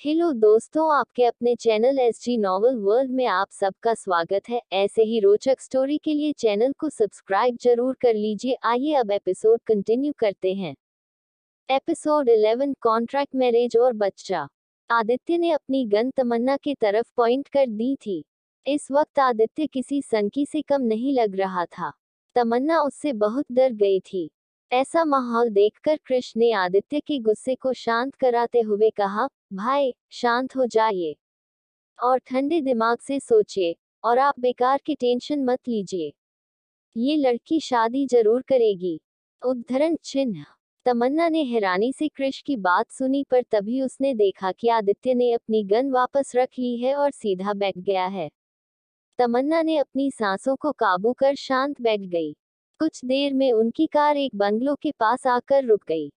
Hello दोस्तों, आपके अपने चैनल एसजी नॉवल वर्ल्ड में आप सबका स्वागत है। ऐसे ही रोचक स्टोरी के लिए चैनल को सब्सक्राइब जरूर कर लीजिए। आइए अब एपिसोड कंटिन्यू करते हैं। एपिसोड 11 कॉन्ट्रैक्ट मैरिज और बच्चा। आदित्य ने अपनी गन तमन्ना की तरफ पॉइंट कर दी थी। इस वक्त आदित्य किसी सनकी से कम नहीं लग रहा था। तमन्ना उससे बहुत डर गई थी। ऐसा माहौल देखकर कृष ने आदित्य के गुस्से को शांत कराते हुए कहा, भाई शांत हो जाइए और ठंडे दिमाग से सोचिए, और आप बेकार की टेंशन मत लीजिए। ये लड़की शादी जरूर करेगी। उद्धरण चिन्ह। तमन्ना ने हैरानी से कृष की बात सुनी, पर तभी उसने देखा कि आदित्य ने अपनी गन वापस रख ली है और सीधा बैठ गया है। तमन्ना ने अपनी सांसों को काबू कर शांत बैठ गई। कुछ देर में उनकी कार एक बंगलो के पास आकर रुक गई।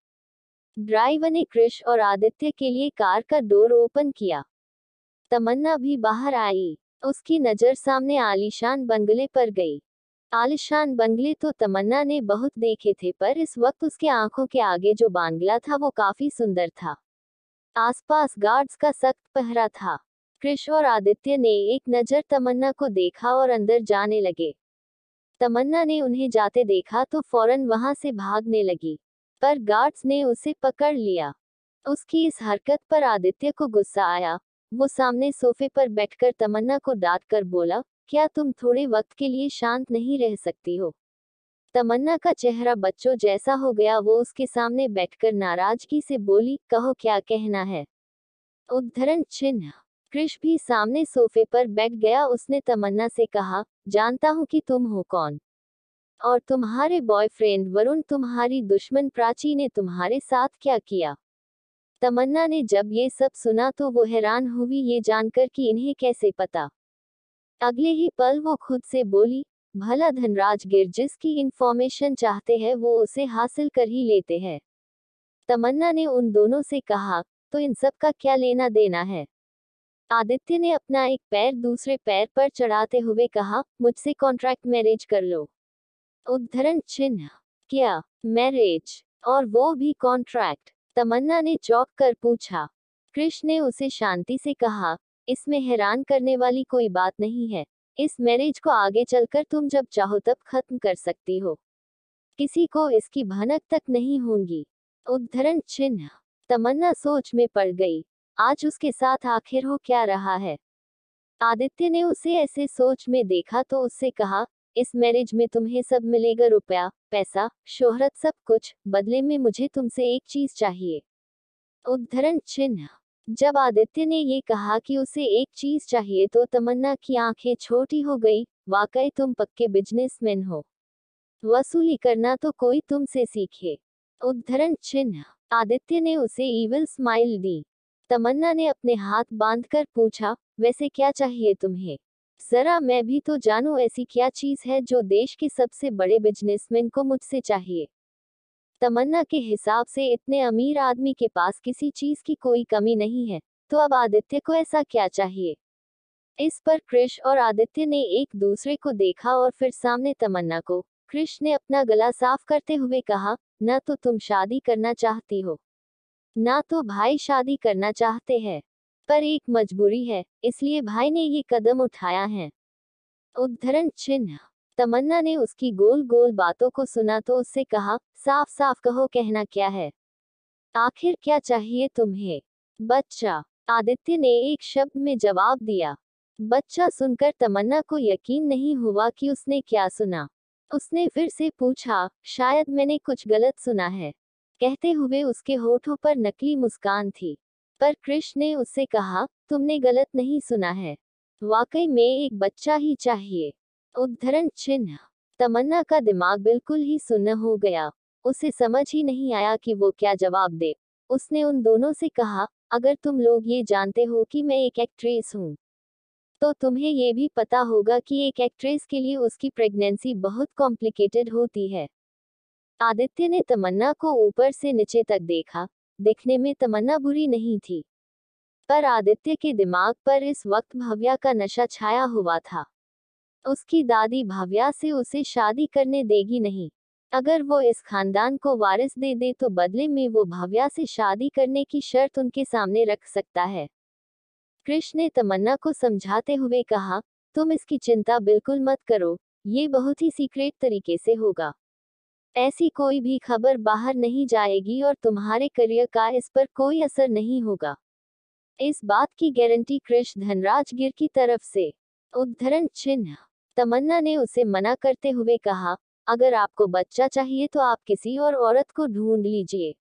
ड्राइवर ने कृष और आदित्य के लिए कार का डोर ओपन किया। तमन्ना भी बाहर आई। उसकी नजर सामने आलीशान बंगले पर गई। आलीशान बंगले तो तमन्ना ने बहुत देखे थे, पर इस वक्त उसके आंखों के आगे जो बांग्ला था वो काफी सुंदर था। आसपास गार्ड्स का सख्त पहरा था। कृष और आदित्य ने एक नजर तमन्ना को देखा और अंदर जाने लगे। तमन्ना ने उन्हें जाते देखा तो फौरन वहां से भागने लगी, पर गार्ड्स ने उसे पकड़ लिया। उसकी इस हरकत पर आदित्य को गुस्सा आया। वो सामने सोफे पर बैठकर तमन्ना को डांट कर बोला, क्या तुम थोड़े वक्त के लिए शांत नहीं रह सकती हो? तमन्ना का चेहरा बच्चों जैसा हो गया। वो उसके सामने बैठकर नाराजगी से बोली, कहो क्या कहना है? उद्धरण चिन्ह। कृष भी सामने सोफे पर बैठ गया। उसने तमन्ना से कहा, जानता हूं कि तुम हो कौन, और तुम्हारे बॉयफ्रेंड वरुण तुम्हारी दुश्मन प्राची ने तुम्हारे साथ क्या किया। तमन्ना ने जब ये सब सुना तो वो हैरान हुई, ये जानकर कि इन्हें कैसे पता। अगले ही पल वो खुद से बोली, भला धनराज गिर जिसकी इंफॉर्मेशन चाहते हैं वो उसे हासिल कर ही लेते हैं। तमन्ना ने उन दोनों से कहा, तो इन सब का क्या लेना देना है? आदित्य ने अपना एक पैर दूसरे पैर पर चढ़ाते हुए कहा, मुझसे कॉन्ट्रैक्ट मैरिज कर लो। उद्धरण चिन्ह। क्या मैरिज, और वो भी कॉन्ट्रैक्ट? तमन्ना ने चौंक कर पूछा। कृष ने उसे शांति से कहा, इसमें हैरान करने वाली कोई बात नहीं है। इस मैरिज को आगे चलकर तुम जब चाहो तब खत्म कर सकती हो। किसी को इसकी भनक तक नहीं होगी। उद्धरण चिन्ह। तमन्ना सोच में पड़ गई। आज उसके साथ आखिर हो क्या रहा है? आदित्य ने उसे ऐसे सोच में देखा तो उससे कहा, इस मैरिज में तुम्हें सब मिलेगा, रुपया, पैसा, शोहरत, सब कुछ। बदले में मुझे तुमसे एक चीज चाहिए। उद्धरण चिन्ह। जब आदित्य ने ये कहा कि उसे एक चीज चाहिए तो तमन्ना की आंखें छोटी हो गई। वाकई तुम पक्के बिजनेसमैन हो। वसूली करना तो कोई तुमसे सीखे। उद्धरण चिन्ह। आदित्य ने उसे ईविल स्माइल दी। तमन्ना ने अपने हाथ बांधकर पूछा, वैसे क्या चाहिए तुम्हें? जरा मैं भी तो जानूं, ऐसी क्या चीज है जो देश के सबसे बड़े बिजनेसमैन को मुझसे चाहिए। तमन्ना के हिसाब से इतने अमीर आदमी के पास किसी चीज की कोई कमी नहीं है, तो अब आदित्य को ऐसा क्या चाहिए? इस पर कृष और आदित्य ने एक दूसरे को देखा और फिर सामने तमन्ना को। कृष ने अपना गला साफ करते हुए कहा, न तो तुम शादी करना चाहती हो, ना तो भाई शादी करना चाहते हैं, पर एक मजबूरी है, इसलिए भाई ने ये कदम उठाया है। उद्धरण चिन्ह। तमन्ना ने उसकी गोल गोल बातों को सुना तो उससे कहा, साफ साफ कहो, कहना क्या है? आखिर क्या चाहिए तुम्हें? बच्चा। आदित्य ने एक शब्द में जवाब दिया। बच्चा सुनकर तमन्ना को यकीन नहीं हुआ कि उसने क्या सुना। उसने फिर से पूछा, शायद मैंने कुछ गलत सुना है। कहते हुए उसके होठों पर नकली मुस्कान थी। पर कृष ने उससे कहा, तुमने गलत नहीं सुना है, वाकई में एक बच्चा ही चाहिए। उद्धरण चिन्ह। तमन्ना का दिमाग बिल्कुल ही सुन्न हो गया। उसे समझ ही नहीं आया कि वो क्या जवाब दे। उसने उन दोनों से कहा, अगर तुम लोग ये जानते हो कि मैं एक एक्ट्रेस हूँ, तो तुम्हें ये भी पता होगा कि एक एक्ट्रेस के लिए उसकी प्रेगनेंसी बहुत कॉम्प्लिकेटेड होती है। आदित्य ने तमन्ना को ऊपर से नीचे तक देखा। दिखने में तमन्ना बुरी नहीं थी, पर आदित्य के दिमाग पर इस वक्त भव्या का नशा छाया हुआ था। उसकी दादी भव्या से उसे शादी करने देगी नहीं। अगर वो इस खानदान को वारिस दे दे तो बदले में वो भव्या से शादी करने की शर्त उनके सामने रख सकता है। कृष ने तमन्ना को समझाते हुए कहा, तुम इसकी चिंता बिल्कुल मत करो, ये बहुत ही सीक्रेट तरीके से होगा। ऐसी कोई भी खबर बाहर नहीं जाएगी और तुम्हारे करियर का इस पर कोई असर नहीं होगा। इस बात की गारंटी कृष धनराज गिर की तरफ से। उद्धरण चिन्ह। तमन्ना ने उसे मना करते हुए कहा, अगर आपको बच्चा चाहिए तो आप किसी और औरत को ढूंढ लीजिए,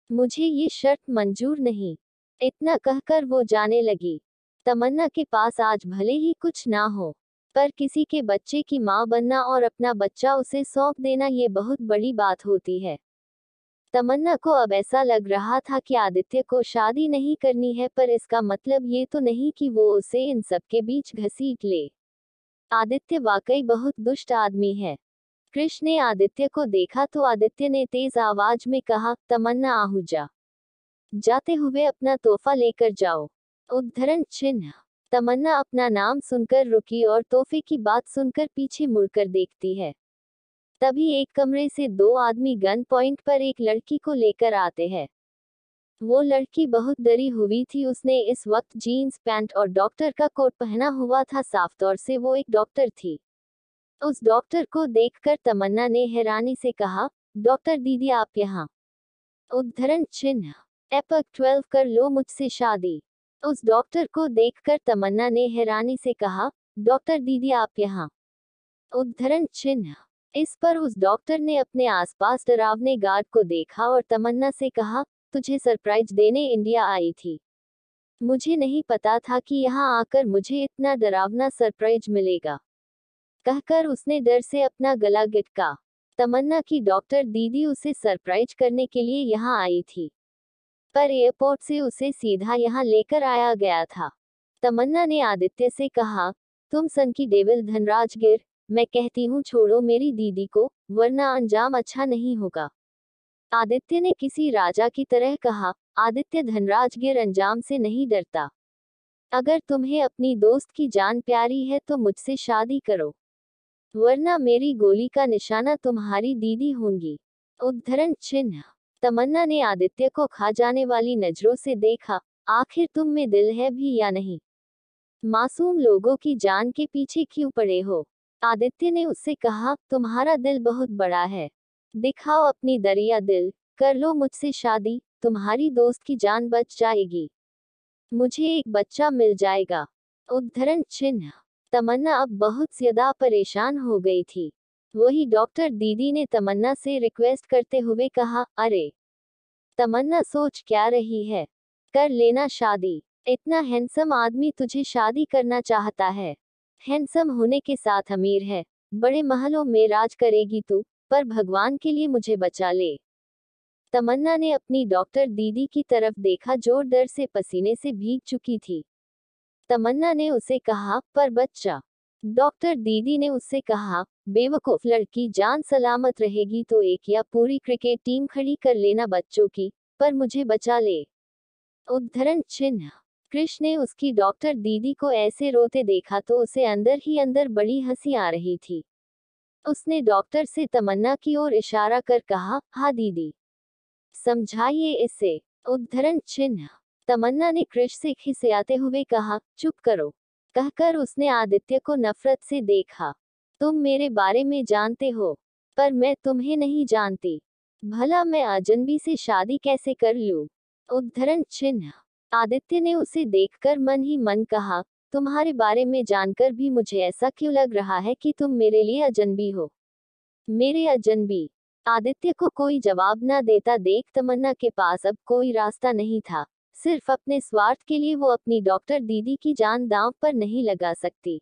मुझे ये शर्त मंजूर नहीं। इतना कहकर वो जाने लगी। तमन्ना के पास आज भले ही कुछ ना हो, पर किसी के बच्चे की मां बनना और अपना बच्चा उसे सौंप देना ये बहुत बड़ी बात होती है। तमन्ना को अब ऐसा लग रहा था कि आदित्य को शादी नहीं करनी है, पर इसका मतलब ये तो नहीं कि वो उसे इन सब के बीच घसीट ले। आदित्य वाकई बहुत दुष्ट आदमी है। कृष ने आदित्य को देखा तो आदित्य ने तेज आवाज में कहा, तमन्ना आहूजा, जाते हुए अपना तोहफा लेकर जाओ। उद्धरण चिन्ह। तमन्ना अपना नाम सुनकर रुकी और तोहफे की बात सुनकर पीछे मुड़कर देखती है। तभी एक कमरे से दो आदमी गन पॉइंट पर एक लड़की को लेकर आते हैं। वो लड़की बहुत डरी हुई थी, उसने इस वक्त जीन्स पैंट और डॉक्टर का कोट पहना हुआ था, साफ तौर से वो एक डॉक्टर थी। उस डॉक्टर को देखकर तमन्ना ने हैरानी से कहा, डॉक्टर दीदी आप यहाँ। उद्धरण चिन्ह। एपक 12 कर लो मुझसे शादी। उस डॉक्टर को देखकर तमन्ना ने हैरानी से कहा, डॉक्टर दीदी आप यहाँ। उद्धरण चिन्ह। इस पर उस डॉक्टर ने अपने आसपास डरावने गार्ड को देखा और तमन्ना से कहा, तुझे सरप्राइज देने इंडिया आई थी। मुझे नहीं पता था कि यहाँ आकर मुझे इतना डरावना सरप्राइज मिलेगा, कहकर उसने डर से अपना गला गिटका। तमन्ना की डॉक्टर दीदी उसे सरप्राइज करने के लिए यहाँ आई थी, पर एयरपोर्ट से उसे सीधा यहाँ लेकर आया गया था। तमन्ना ने आदित्य से कहा, तुम सन की डेविल धनराज गिर, मैं कहती हूँ छोड़ो मेरी दीदी को, वरना अंजाम अच्छा नहीं होगा। आदित्य ने किसी राजा की तरह कहा, आदित्य धनराज गिर अंजाम से नहीं डरता। अगर तुम्हें अपनी दोस्त की जान प्यारी है तो मुझसे शादी करो, वरना मेरी गोली का निशाना तुम्हारी दीदी होंगी। उद्धरण चिन्ह। तमन्ना ने आदित्य को खा जाने वाली नजरों से देखा, आखिर तुम में दिल है भी या नहीं? मासूम लोगों की जान के पीछे क्यों पड़े हो? आदित्य ने उससे कहा, तुम्हारा दिल बहुत बड़ा है, दिखाओ अपनी दरिया दिल, कर लो मुझसे शादी, तुम्हारी दोस्त की जान बच जाएगी, मुझे एक बच्चा मिल जाएगा। उद्धरण चिन्ह। तमन्ना अब बहुत ज्यादा परेशान हो गई थी। वही डॉक्टर दीदी ने तमन्ना से रिक्वेस्ट करते हुए कहा, अरे तमन्ना सोच क्या रही है, कर लेना शादी, इतना हैंडसम आदमी तुझे शादी करना चाहता है। हैंडसम होने के साथ अमीर है, बड़े महलों में राज करेगी तू, पर भगवान के लिए मुझे बचा ले। तमन्ना ने अपनी डॉक्टर दीदी की तरफ देखा जो डर से पसीने से भीग चुकी थी। तमन्ना ने उसे कहा, पर बच्चा। डॉक्टर दीदी ने उससे कहा, बेवकूफ लड़की, जान सलामत रहेगी तो एक या पूरी क्रिकेट टीम खड़ी कर लेना बच्चों की, पर मुझे बचा ले। उद्धरण चिन्ह। कृष ने उसकी डॉक्टर दीदी को ऐसे रोते देखा तो उसे अंदर ही अंदर बड़ी हंसी आ रही थी। उसने डॉक्टर से तमन्ना की ओर इशारा कर कहा, हाँ दीदी, समझाइए इसे। उद्धरण चिन्ह। तमन्ना ने कृष से खिसियाते हुए कहा, चुप करो, कहकर उसने आदित्य को नफरत से देखा। तुम मेरे बारे में जानते हो, पर मैं तुम्हें नहीं जानती, भला मैं अजनबी से शादी कैसे कर लूं? उद्धरण चिन्ह। आदित्य ने उसे देखकर मन ही मन कहा, तुम्हारे बारे में जानकर भी मुझे ऐसा क्यों लग रहा है कि तुम मेरे लिए अजनबी हो। मेरे अजनबी। आदित्य को कोई जवाब न देता देख तमन्ना के पास अब कोई रास्ता नहीं था। सिर्फ अपने स्वार्थ के लिए वो अपनी डॉक्टर दीदी की जान दांव पर नहीं लगा सकती।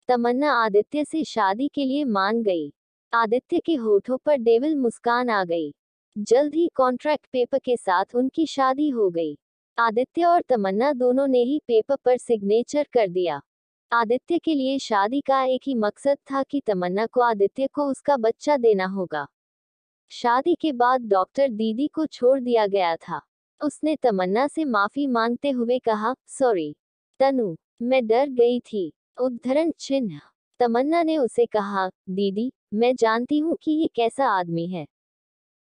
तमन्ना आदित्य से शादी के लिए मान गई। आदित्य के होठों पर डेविल मुस्कान आ गई। जल्द ही कॉन्ट्रैक्ट पेपर के साथ उनकी शादी हो गई। आदित्य और तमन्ना दोनों ने ही पेपर पर सिग्नेचर कर दिया। आदित्य के लिए शादी का एक ही मकसद था कि तमन्ना को आदित्य को उसका बच्चा देना होगा। शादी के बाद डॉक्टर दीदी को छोड़ दिया गया था। उसने तमन्ना से माफी मांगते हुए कहा, सॉरी तनु, मैं डर गई थी। उद्धरण चिन्ह। तमन्ना ने उसे कहा, दीदी, मैं जानती हूँ कि ये कैसा आदमी है,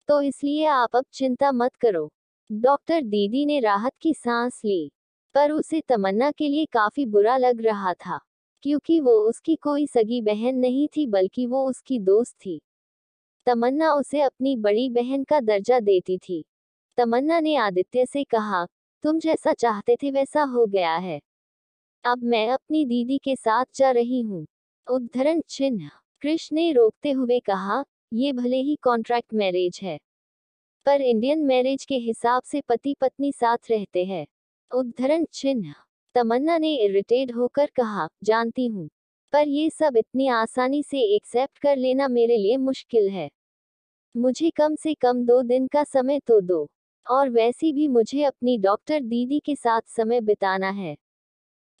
तो इसलिए आप अब चिंता मत करो। डॉक्टर दीदी ने राहत की सांस ली। पर उसे तमन्ना के लिए काफी बुरा लग रहा था, क्योंकि वो उसकी कोई सगी बहन नहीं थी बल्कि वो उसकी दोस्त थी। तमन्ना उसे अपनी बड़ी बहन का दर्जा देती थी। तमन्ना ने आदित्य से कहा, तुम जैसा चाहते थे वैसा हो गया है। अब मैं अपनी दीदी के साथ जा रही हूँ। उद्धरण चिन्ह। कृष ने रोकते हुए कहा, ये भले ही कॉन्ट्रैक्ट मैरिज है, पर इंडियन मैरिज के हिसाब से पति पत्नी साथ रहते हैं। उद्धरण चिन्ह। तमन्ना ने इरिटेट होकर कहा, जानती हूँ, पर ये सब इतनी आसानी से एक्सेप्ट कर लेना मेरे लिए मुश्किल है। मुझे कम से कम 2 दिन का समय तो दो, और वैसे भी मुझे अपनी डॉक्टर दीदी के साथ समय बिताना है।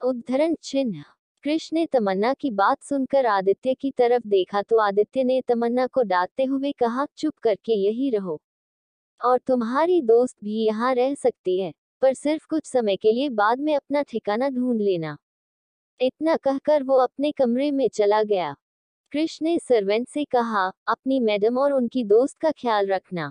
उद्धरण चिन्ह। कृष ने तमन्ना की बात सुनकर आदित्य की तरफ देखा तो आदित्य ने तमन्ना को डांटते हुए कहा, चुप करके यही रहो, और तुम्हारी दोस्त भी यहाँ रह सकती है, पर सिर्फ कुछ समय के लिए, बाद में अपना ठिकाना ढूंढ लेना। इतना कहकर वो अपने कमरे में चला गया। कृष ने सर्वेंट से कहा, अपनी मैडम और उनकी दोस्त का ख्याल रखना,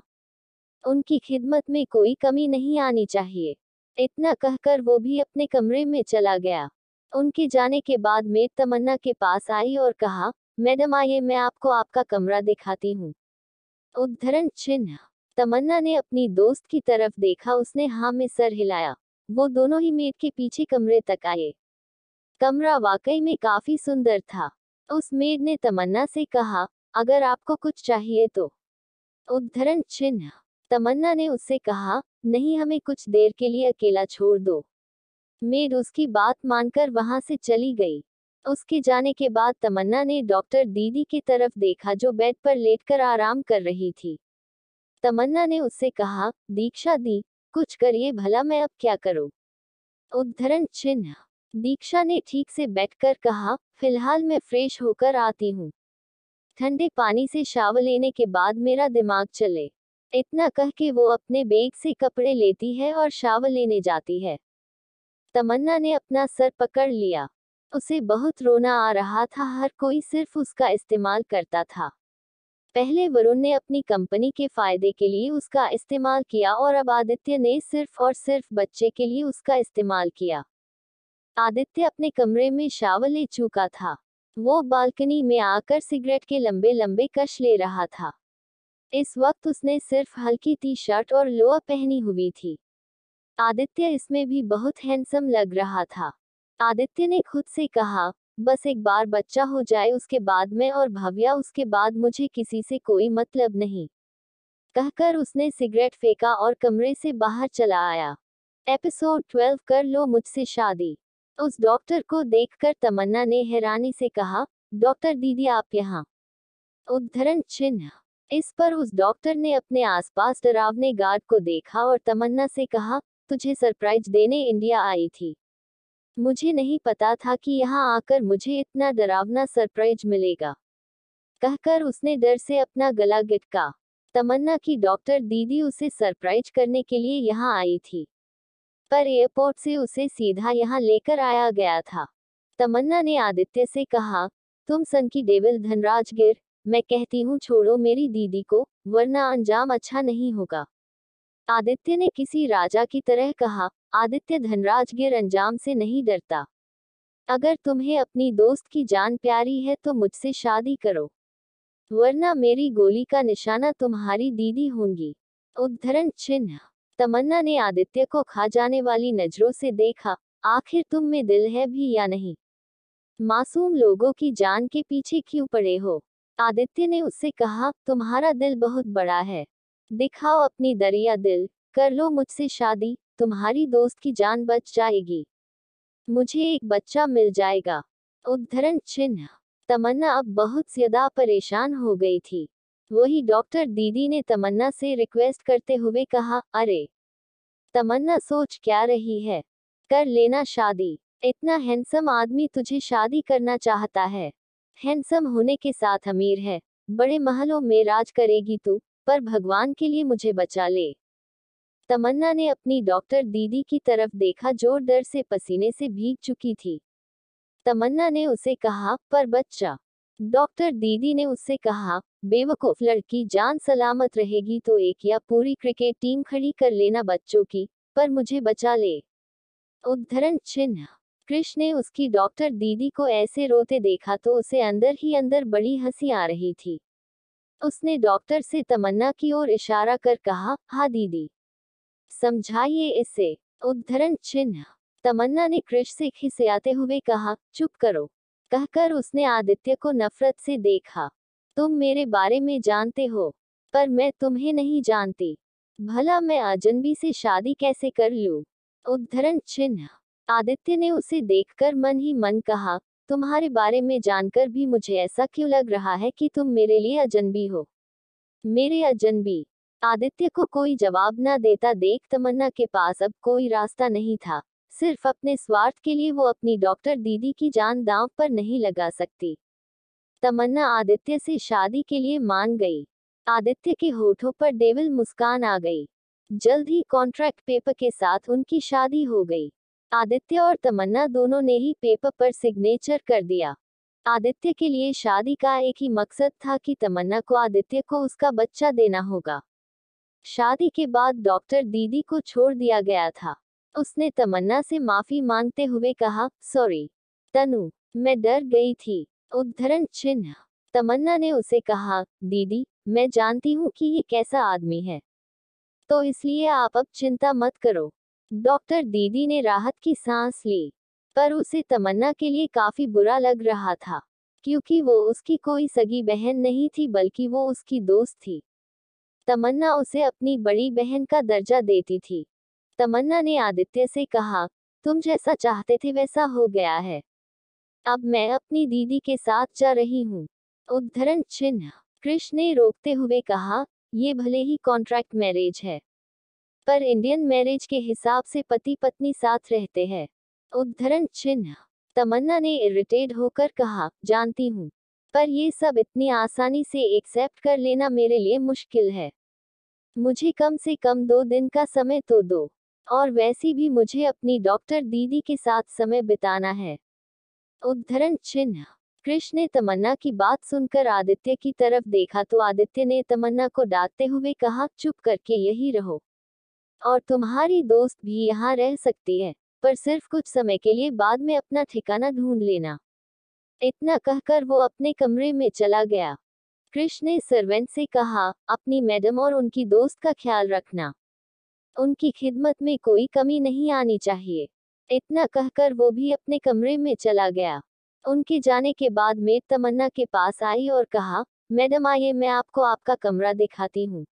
उनकी खिदमत में कोई कमी नहीं आनी चाहिए। इतना कहकर वो भी अपने कमरे में चला गया। उनके जाने के बाद मेड तमन्ना के पास आई और कहा, मैडम आइए, मैं आपको आपका कमरा दिखाती हूँ। उद्धरण चिन्ह। तमन्ना ने अपनी दोस्त की तरफ देखा, उसने हाँ में सर हिलाया। वो दोनों ही मेड के पीछे कमरे तक आए। कमरा वाकई में काफी सुंदर था। उस मेड ने तमन्ना से कहा, अगर आपको कुछ चाहिए तो। उद्धरण चिन्ह। तमन्ना ने उससे कहा, नहीं, हमें कुछ देर के लिए अकेला छोड़ दो। मेड उसकी बात मानकर वहां से चली गई। उसके जाने के बाद तमन्ना ने डॉक्टर दीदी की तरफ देखा जो बेड पर लेटकर आराम कर रही थी। तमन्ना ने उससे कहा, दीक्षा दी, कुछ करिए भला, मैं अब क्या करूं। उद्धरण चिन्ह। दीक्षा ने ठीक से बैठकर कहा, फिलहाल मैं फ्रेश होकर आती हूँ। ठंडे पानी से शावर लेने के बाद मेरा दिमाग चले। इतना कह के वो अपने बैग से कपड़े लेती है और शावर लेने जाती है। तमन्ना ने अपना सर पकड़ लिया। उसे बहुत रोना आ रहा था, हर कोई सिर्फ उसका इस्तेमाल करता था। पहले वरुण ने अपनी कंपनी के फायदे के लिए उसका इस्तेमाल किया और अब आदित्य ने सिर्फ और सिर्फ बच्चे के लिए उसका इस्तेमाल किया। आदित्य अपने कमरे में शावर ले चुका था। वो बालकनी में आकर सिगरेट के लंबे लंबे कश ले रहा था। इस वक्त उसने सिर्फ हल्की टी शर्ट और लोअर पहनी हुई थी। आदित्य इसमें भी बहुत हैंडसम लग रहा था। आदित्य ने खुद से कहा, बस एक बार बच्चा हो जाए, उसके बाद मैं और भव्या, उसके बाद मुझे किसी से कोई मतलब नहीं। कहकर उसने सिगरेट फेंका और कमरे से बाहर चला आया। एपिसोड 12, कर लो मुझसे शादी। उस डॉक्टर को देखकर तमन्ना ने हैरानी से कहा, डॉक्टर दीदी आप यहाँ। उद्धरण चिन्ह। इस पर उस डॉक्टर ने अपने आसपास डरावने गार्ड को देखा और तमन्ना से कहा, तुझे सरप्राइज देने इंडिया आई थी। मुझे नहीं पता था कि यहाँ आकर मुझे इतना डरावना सरप्राइज मिलेगा। कहकर उसने डर से अपना गला गिटका। तमन्ना की डॉक्टर दीदी उसे सरप्राइज करने के लिए यहाँ आई थी, पर एयरपोर्ट से उसे सीधा यहाँ लेकर आया गया था। तमन्ना ने आदित्य से कहा, तुम सन की डेविल धनराज गिर, मैं कहती हूँ छोड़ो मेरी दीदी को, वरना अंजाम अच्छा नहीं होगा। आदित्य ने किसी राजा की तरह कहा, आदित्य धनराजगिर अंजाम से नहीं डरता। अगर तुम्हें अपनी दोस्त की जान प्यारी है तो मुझसे शादी करो, वरना मेरी गोली का निशाना तुम्हारी दीदी होंगी। उद्धरण चिन्ह। तमन्ना ने आदित्य को खा जाने वाली नजरों से देखा, आखिर तुम में दिल है भी या नहीं? मासूम लोगों की जान के पीछे क्यों पड़े हो? आदित्य ने उससे कहा, तुम्हारा दिल बहुत बड़ा है, दिखाओ अपनी दरिया दिल, कर लो मुझसे शादी, तुम्हारी दोस्त की जान बच जाएगी, मुझे एक बच्चा मिल जाएगा। उद्धरण चिन्ह। तमन्ना अब बहुत ज्यादा परेशान हो गई थी। वही डॉक्टर दीदी ने तमन्ना से रिक्वेस्ट करते हुए कहा, अरे तमन्ना सोच क्या रही है, कर लेना शादी, इतना हैंडसम आदमी तुझे शादी करना चाहता है। हैंडसम होने के साथ अमीर है, बड़े महलों में राज करेगी तू, पर भगवान के लिए मुझे बचा ले। तमन्ना ने अपनी डॉक्टर दीदी की तरफ देखा जो डर से पसीने से भीग चुकी थी। तमन्ना ने उसे कहा, पर बच्चा। डॉक्टर दीदी ने उससे कहा, बेवकूफ लड़की, जान सलामत रहेगी तो एक या पूरी क्रिकेट टीम खड़ी कर लेना बच्चों की, पर मुझे बचा ले। उद्धरण चिन्ह। कृष ने उसकी डॉक्टर दीदी को ऐसे रोते देखा तो उसे अंदर ही अंदर बड़ी हंसी आ रही थी। उसने डॉक्टर से तमन्ना की ओर इशारा कर कहा, हाँ दीदी, समझाइए इसे। उद्धरण चिन्ह। तमन्ना ने कृष से खिसियाते हुए कहा, चुप करो, कहकर उसने आदित्य को नफरत से देखा। तुम मेरे बारे में जानते हो, पर मैं तुम्हें नहीं जानती। भला मैं अजनबी से शादी कैसे कर लूं? उद्धरण चिन्ह। आदित्य ने उसे देखकर मन ही मन कहा, तुम्हारे बारे में जानकर भी मुझे ऐसा क्यों लग रहा है कि तुम मेरे लिए अजनबी हो। मेरे अजनबी। आदित्य को कोई जवाब न देता देख तमन्ना के पास अब कोई रास्ता नहीं था। सिर्फ अपने स्वार्थ के लिए वो अपनी डॉक्टर दीदी की जान दांव पर नहीं लगा सकती। तमन्ना आदित्य से शादी के लिए मान गई। आदित्य के होठों पर डेविल मुस्कान आ गई। जल्द ही कॉन्ट्रैक्ट पेपर के साथ उनकी शादी हो गई। आदित्य और तमन्ना दोनों ने ही पेपर पर सिग्नेचर कर दिया। आदित्य के लिए शादी का एक ही मकसद था कि तमन्ना को आदित्य को उसका बच्चा देना होगा। शादी के बाद डॉक्टर दीदी को छोड़ दिया गया था। उसने तमन्ना से माफी मांगते हुए कहा, सॉरी तनु, मैं डर गई थी। उद्धरण चिन्ह। तमन्ना ने उसे कहा, दीदी, मैं जानती हूँ कि ये कैसा आदमी है, तो इसलिए आप अब चिंता मत करो। डॉक्टर दीदी ने राहत की सांस ली, पर उसे तमन्ना के लिए काफी बुरा लग रहा था, क्योंकि वो उसकी कोई सगी बहन नहीं थी बल्कि वो उसकी दोस्त थी। तमन्ना उसे अपनी बड़ी बहन का दर्जा देती थी। तमन्ना ने आदित्य से कहा, तुम जैसा चाहते थे वैसा हो गया है, अब मैं अपनी दीदी के साथ जा रही हूँ। उद्धरण चिन्ह। कृष ने रोकते हुए कहा, ये भले ही कॉन्ट्रैक्ट मैरिज है, पर इंडियन मैरिज के हिसाब से पति पत्नी साथ रहते हैं। उद्धरण चिन्ह। तमन्ना ने इरिटेट होकर कहा, जानती हूँ, पर ये सब इतनी आसानी से एक्सेप्ट कर लेना मेरे लिए मुश्किल है। मुझे कम से कम 2 दिन का समय तो दो, और वैसे भी मुझे अपनी डॉक्टर दीदी के साथ समय बिताना है। उद्धरण चिन्ह। कृष ने तमन्ना की बात सुनकर आदित्य की तरफ देखा तो आदित्य ने तमन्ना को डांटते हुए कहा, चुप करके यही रहो, और तुम्हारी दोस्त भी यहाँ रह सकती है, पर सिर्फ कुछ समय के लिए, बाद में अपना ठिकाना ढूंढ लेना। इतना कहकर वो अपने कमरे में चला गया। कृष ने सर्वेंट से कहा, अपनी मैडम और उनकी दोस्त का ख्याल रखना, उनकी खिदमत में कोई कमी नहीं आनी चाहिए। इतना कहकर वो भी अपने कमरे में चला गया। उनके जाने के बाद मेड तमन्ना के पास आई और कहा, मैडम आइए, मैं आपको आपका कमरा दिखाती हूँ।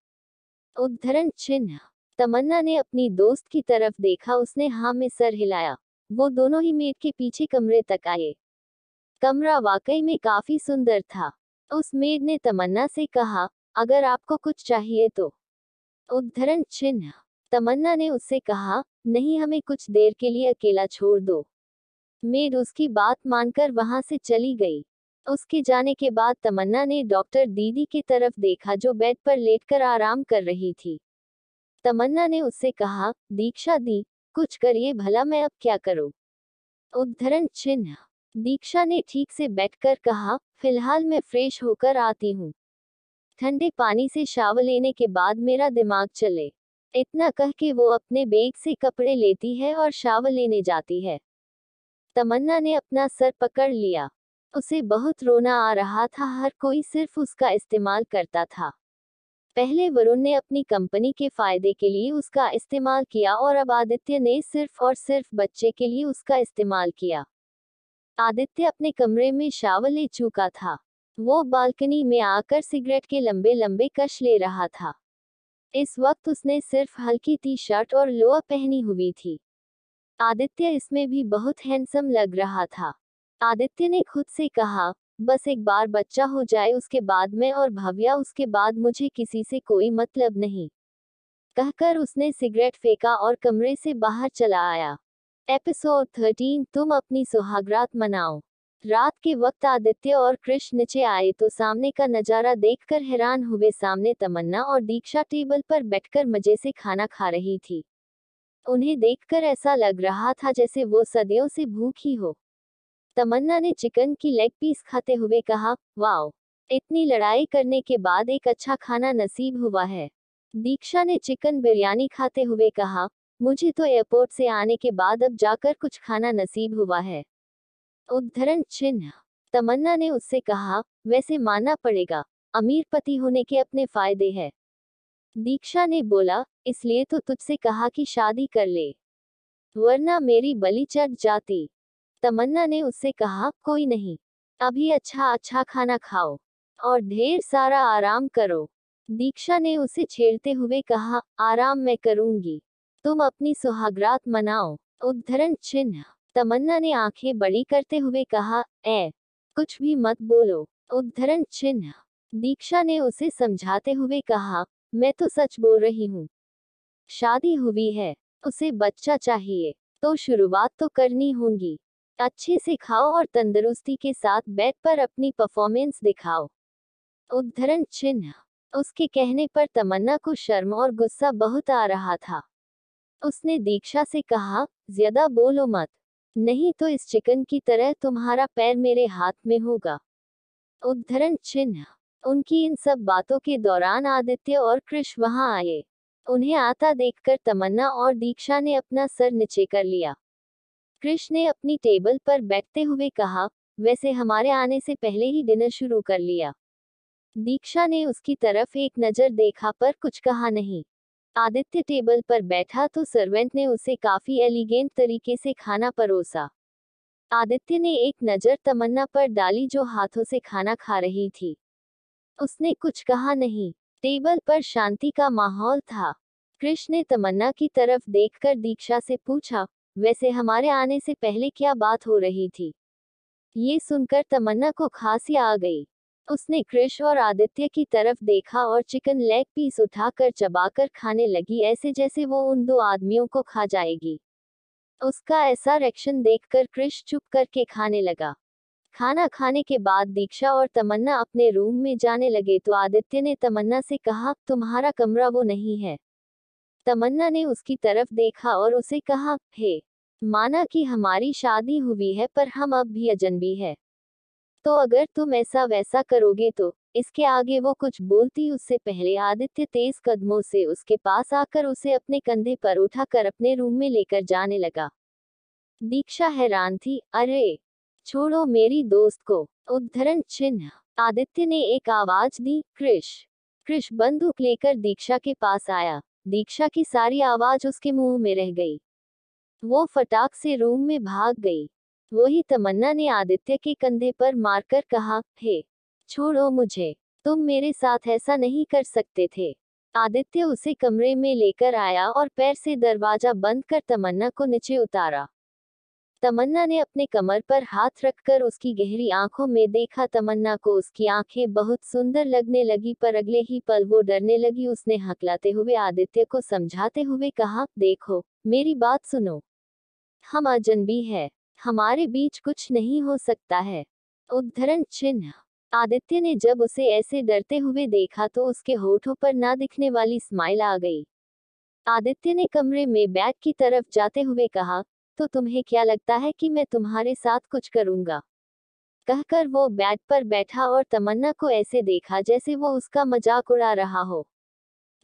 उद्धरण चिन्ह। तमन्ना ने अपनी दोस्त की तरफ देखा, उसने हाँ में सर हिलाया। वो दोनों ही मेड के पीछे कमरे तक आए। कमरा वाकई में काफी सुंदर था। उस मेड ने तमन्ना से कहा, अगर आपको कुछ चाहिए तो। उद्धरण चिन्ह। तमन्ना ने उससे कहा, नहीं, हमें कुछ देर के लिए अकेला छोड़ दो। मेड उसकी बात मानकर वहां से चली गई। उसके जाने के बाद तमन्ना ने डॉक्टर दीदी की तरफ देखा जो बेड पर लेटकर आराम कर रही थी। तमन्ना ने उससे कहा, दीक्षा दी, कुछ करिए भला, मैं अब क्या करूं? उद्धरण चिन्ह। दीक्षा ने ठीक से बैठकर कहा, फिलहाल मैं फ्रेश होकर आती हूँ। ठंडे पानी से शावर लेने के बाद मेरा दिमाग चले। इतना कह के वो अपने बैग से कपड़े लेती है और शावर लेने जाती है। तमन्ना ने अपना सर पकड़ लिया। उसे बहुत रोना आ रहा था, हर कोई सिर्फ उसका इस्तेमाल करता था। पहले वरुण ने अपनी कंपनी के फायदे के लिए उसका इस्तेमाल किया और अब आदित्य ने सिर्फ और सिर्फ बच्चे के लिए उसका इस्तेमाल किया। आदित्य अपने कमरे में शावर ले चुका था। वो बालकनी में आकर सिगरेट के लंबे लंबे कश ले रहा था। इस वक्त उसने सिर्फ हल्की टी शर्ट और लोअर पहनी हुई थी। आदित्य इसमें भी बहुत हैंडसम लग रहा था। आदित्य ने खुद से कहा, बस एक बार बच्चा हो जाए, उसके बाद मैं और भव्या, उसके बाद मुझे किसी से कोई मतलब नहीं। कहकर उसने सिगरेट फेंका और कमरे से बाहर चला आया। एपिसोड 13, तुम अपनी सुहागरात मनाओ। रात के वक्त आदित्य और कृष नीचे आए तो सामने का नजारा देखकर हैरान हुए। सामने तमन्ना और दीक्षा टेबल पर बैठकर मजे से खाना खा रही थी। उन्हें देखकर ऐसा लग रहा था जैसे वो सदियों से भूखी हो। तमन्ना ने चिकन की लेग पीस खाते हुए कहा, वाओ, इतनी लड़ाई करने के बाद एक अच्छा खाना नसीब हुआ है। दीक्षा ने चिकन बिरयानी खाते हुए कहा, मुझे तो एयरपोर्ट से आने के बाद अब जाकर कुछ खाना नसीब हुआ है। उद्धरण चिन्ह। तमन्ना ने उससे कहा, वैसे मानना पड़ेगा, अमीर पति होने के अपने फायदे हैं। दीक्षा ने बोला, इसलिए तो तुझसे कहा कि शादी कर ले, वरना मेरी बलि चढ़ जाती। तमन्ना ने उससे कहा, कोई नहीं, अभी अच्छा अच्छा खाना खाओ और ढेर सारा आराम करो। दीक्षा ने उसे छेड़ते हुए कहा, आराम मैं करूंगी, तुम अपनी सुहागरात मनाओ। उद्धरण चिन्ह। तमन्ना ने आंखें बड़ी करते हुए कहा, कुछ भी मत बोलो। उद्धरण चिन्ह। दीक्षा ने उसे समझाते हुए कहा, मैं तो सच बोल रही हूँ, शादी हुई है, उसे बच्चा चाहिए, तो शुरुआत तो करनी होगी। अच्छे से खाओ और तंदुरुस्ती के साथ बेड पर अपनी परफॉर्मेंस दिखाओ। उद्धरण चिन्ह। उसके कहने पर तमन्ना को शर्म और गुस्सा बहुत आ रहा था। उसने दीक्षा से कहा, ज्यादा बोलो मत, नहीं तो इस चिकन की तरह तुम्हारा पैर मेरे हाथ में होगा। उद्धरण चिन्ह। उनकी इन सब बातों के दौरान आदित्य और कृष वहां आए। उन्हें आता देखकर तमन्ना और दीक्षा ने अपना सर नीचे कर लिया। कृष ने अपनी टेबल पर बैठते हुए कहा, वैसे हमारे आने से पहले ही डिनर शुरू कर लिया। दीक्षा ने उसकी तरफ एक नजर देखा पर कुछ कहा नहीं। आदित्य टेबल पर बैठा तो सर्वेंट ने उसे काफी एलिगेंट तरीके से खाना परोसा। आदित्य ने एक नजर तमन्ना पर डाली जो हाथों से खाना खा रही थी। उसने कुछ कहा नहीं। टेबल पर शांति का माहौल था। कृष ने तमन्ना की तरफ देखकर दीक्षा से पूछा, वैसे हमारे आने से पहले क्या बात हो रही थी? ये सुनकर तमन्ना को खांसी आ गई। उसने कृष और आदित्य की तरफ देखा और चिकन लेग पीस उठाकर चबाकर खाने लगी, ऐसे जैसे वो उन दो आदमियों को खा जाएगी। उसका ऐसा रिएक्शन देखकर कृष चुप करके खाने लगा। खाना खाने के बाद दीक्षा और तमन्ना अपने रूम में जाने लगे तो आदित्य ने तमन्ना से कहा, तुम्हारा कमरा वो नहीं है। तमन्ना ने उसकी तरफ देखा और उसे कहा, हे, माना कि हमारी शादी हुई है पर हम अब भी अजनबी है, तो अगर तुम ऐसा वैसा करोगे तो। इसके आगे वो कुछ बोलती उससे पहले आदित्य तेज कदमों से उसके पास आकर उसे अपने कंधे पर उठाकर अपने रूम में लेकर जाने लगा। दीक्षा हैरान थी, अरे छोड़ो मेरी दोस्त को। उद्धरण चिन्ह। आदित्य ने एक आवाज दी, कृष। कृष बंदूक लेकर दीक्षा के पास आया। दीक्षा की सारी आवाज उसके मुंह में रह गई। वो फटाक से रूम में भाग गई। वही तमन्ना ने आदित्य के कंधे पर मारकर कहा, हे, छोड़ो मुझे, तुम मेरे साथ ऐसा नहीं कर सकते थे। आदित्य उसे कमरे में लेकर आया और पैर से दरवाजा बंद कर तमन्ना को नीचे उतारा। तमन्ना ने अपने कमर पर हाथ रखकर उसकी गहरी आंखों में देखा। तमन्ना को उसकी आंखें बहुत सुंदर लगने लगी पर अगले ही पल वो डरने लगी। उसने हकलाते हुए आदित्य को समझाते हुए कहा, देखो, मेरी बात सुनो, हम अजनबी है, हमारे बीच कुछ नहीं हो सकता है। उद्धरण चिन्ह। आदित्य ने जब उसे ऐसे डरते हुए देखा तो उसके होठों पर ना दिखने वाली स्माइल आ गई। आदित्य ने कमरे में बैग की तरफ जाते हुए कहा, तो तुम्हें क्या लगता है कि मैं तुम्हारे साथ कुछ करूंगा? कहकर वो बेड पर बैठा और तमन्ना को ऐसे देखा जैसे वो उसका मजाक उड़ा रहा हो।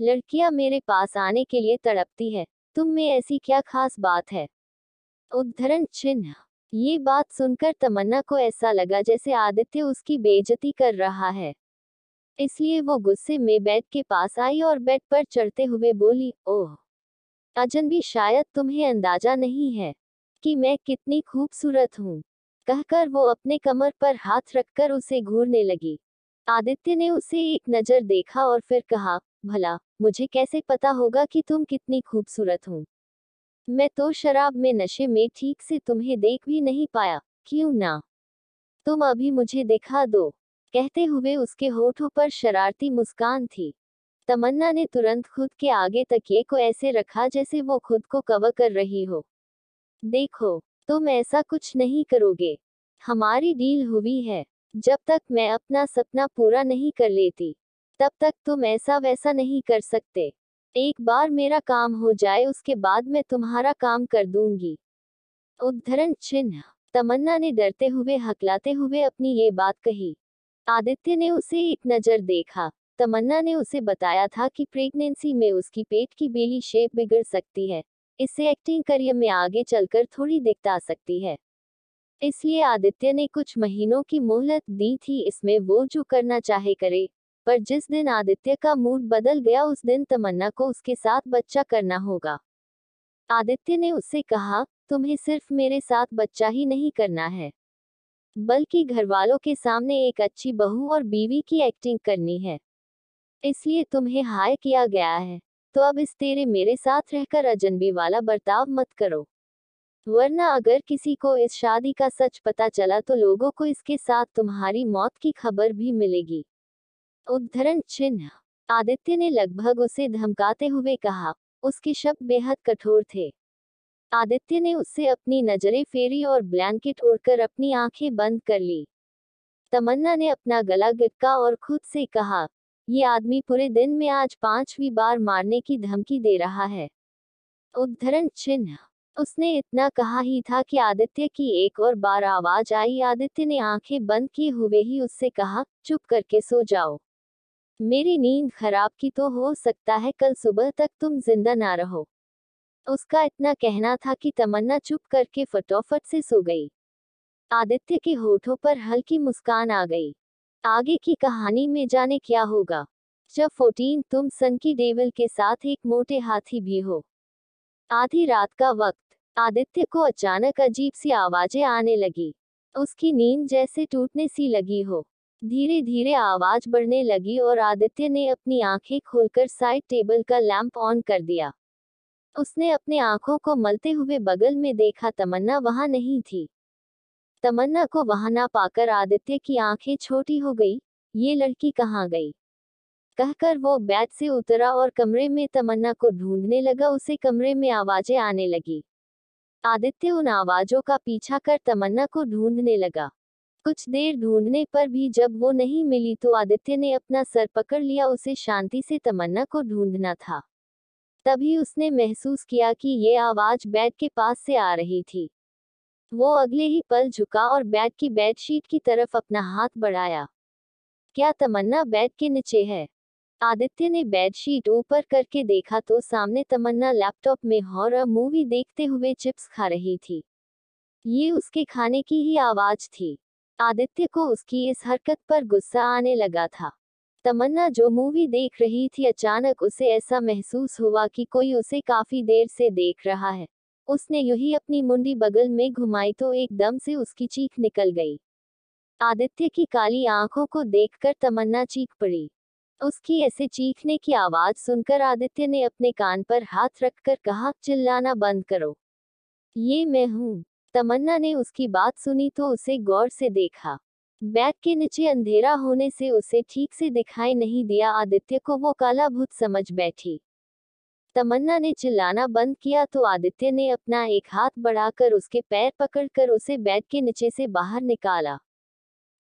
लड़कियां मेरे पास आने के लिए तड़पती है, तुम में ऐसी क्या खास बात है? उद्धरण चिन्ह। ये बात सुनकर तमन्ना को ऐसा लगा जैसे आदित्य उसकी बेइज्जती कर रहा है। इसलिए वो गुस्से में बेड के पास आई और बेड पर चढ़ते हुए बोली, ओह अजनबी, शायद तुम्हें अंदाजा नहीं है कि मैं कितनी खूबसूरत हूँ। कहकर वो अपने कमर पर हाथ रखकर उसे घूरने लगी। आदित्य ने उसे एक नजर देखा और फिर कहा, भला मुझे कैसे पता होगा कि तुम कितनी खूबसूरत हो? मैं तो शराब में नशे में ठीक से तुम्हें देख भी नहीं पाया, क्यों ना तुम अभी मुझे दिखा दो। कहते हुए उसके होठों पर शरारती मुस्कान थी। तमन्ना ने तुरंत खुद के आगे तकिए को ऐसे रखा जैसे वो खुद को कवर कर रही हो। देखो, तुम ऐसा कुछ नहीं करोगे, हमारी डील हुई है, जब तक मैं अपना सपना पूरा नहीं कर लेती तब तक तुम ऐसा वैसा नहीं कर सकते। एक बार मेरा काम हो जाए उसके बाद मैं तुम्हारा काम कर दूंगी। उद्धरण चिन्ह। तमन्ना ने डरते हुए हकलाते हुए अपनी ये बात कही। आदित्य ने उसे एक नजर देखा। तमन्ना ने उसे बताया था कि प्रेगनेंसी में उसकी पेट की बेली शेप बिगड़ सकती है, इससे एक्टिंग करियर में आगे चलकर थोड़ी दिक्कत आ सकती है। इसलिए आदित्य ने कुछ महीनों की मोहलत दी थी, इसमें वो जो करना चाहे करे। पर जिस दिन आदित्य का मूड बदल गया उस दिन तमन्ना को उसके साथ बच्चा करना होगा। आदित्य ने उससे कहा, तुम्हें सिर्फ मेरे साथ बच्चा ही नहीं करना है, बल्कि घरवालों के सामने एक अच्छी बहू और बीवी की एक्टिंग करनी है। इसलिए तुम्हें हायर किया गया है, तो अब इस तेरे मेरे साथ रहकर अजनबी वाला बर्ताव मत करो, वरना अगर किसी को इस शादी का सच पता चला तो लोगों को इसके साथ तुम्हारी मौत की खबर भी मिलेगी। उद्धरण चिन्ह। आदित्य ने लगभग उसे धमकाते हुए कहा। उसके शब्द बेहद कठोर थे। आदित्य ने उससे अपनी नजरें फेरी और ब्लैंकेट ओढ़कर अपनी आंखें बंद कर ली। तमन्ना ने अपना गला गिटका और खुद से कहा, ये आदमी पूरे दिन में आज 5वीं बार मारने की धमकी दे रहा है। उद्धरण चिन्ह। उसने इतना कहा ही था कि आदित्य की एक और बार आवाज आई। आदित्य ने आंखें बंद किए हुए ही उससे कहा, चुप करके सो जाओ। मेरी नींद खराब की तो हो सकता है कल सुबह तक तुम जिंदा ना रहो। उसका इतना कहना था कि तमन्ना चुप करके फटाफट से सो गई। आदित्य के होठों पर हल्की मुस्कान आ गई। आगे की कहानी में जाने क्या होगा। जब 14 तुम सनकी डेविल के साथ एक मोटे हाथी भी हो। आधी रात का वक्त। आदित्य को अचानक अजीब सी आवाजें आने लगी। उसकी नींद जैसे टूटने सी लगी हो। धीरे धीरे आवाज बढ़ने लगी और आदित्य ने अपनी आंखें खोलकर साइड टेबल का लैंप ऑन कर दिया। उसने अपने आंखों को मलते हुए बगल में देखा, तमन्ना वहां नहीं थी। तमन्ना को वहां ना पाकर आदित्य की आंखें छोटी हो गई। ये लड़की कहाँ गई, कहकर वो बेड से उतरा और कमरे में तमन्ना को ढूंढने लगा। उसे कमरे में आवाजें आने लगी। आदित्य उन आवाजों का पीछा कर तमन्ना को ढूंढने लगा। कुछ देर ढूंढने पर भी जब वो नहीं मिली तो आदित्य ने अपना सर पकड़ लिया। उसे शांति से तमन्ना को ढूंढना था। तभी उसने महसूस किया कि ये आवाज बेड के पास से आ रही थी। वो अगले ही पल झुका और बेड की बेडशीट की तरफ अपना हाथ बढ़ाया। क्या तमन्ना बेड के नीचे है? आदित्य ने बेडशीट ऊपर करके देखा तो सामने तमन्ना लैपटॉप में हॉरर मूवी देखते हुए चिप्स खा रही थी। ये उसके खाने की ही आवाज थी। आदित्य को उसकी इस हरकत पर गुस्सा आने लगा था। तमन्ना जो मूवी देख रही थी, अचानक उसे ऐसा महसूस हुआ कि कोई उसे काफी देर से देख रहा है। उसने यूं अपनी मुंडी बगल में घुमाई तो एकदम से उसकी चीख निकल गई। आदित्य की काली आंखों को देखकर तमन्ना चीख पड़ी। उसकी ऐसे चीखने की आवाज सुनकर आदित्य ने अपने कान पर हाथ रखकर कहा, चिल्लाना बंद करो, ये मैं हूँ। तमन्ना ने उसकी बात सुनी तो उसे गौर से देखा। बेड के नीचे अंधेरा होने से उसे ठीक से दिखाई नहीं दिया। आदित्य को वो काला भूत समझ बैठी। तमन्ना ने चिल्लाना बंद किया तो आदित्य ने अपना एक हाथ बढ़ाकर उसके पैर पकड़कर उसे बेड के नीचे से बाहर निकाला।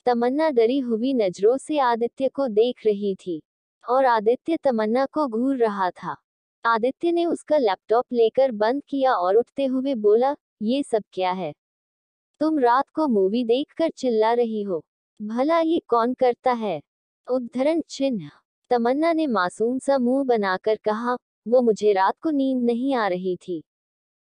तमन्ना डरी हुई नजरों से आदित्य को देख रही थी और आदित्य तमन्ना को घूर रहा था। आदित्य ने उसका लैपटॉप लेकर बंद किया और उठते हुए बोला, ये सब क्या है? तुम रात को मूवी देखकर चिल्ला रही हो, भला ये कौन करता है? उद्धरण चिन्ह। तमन्ना ने मासूम सा मुंह बनाकर कहा, वो मुझे रात को नींद नहीं आ रही थी,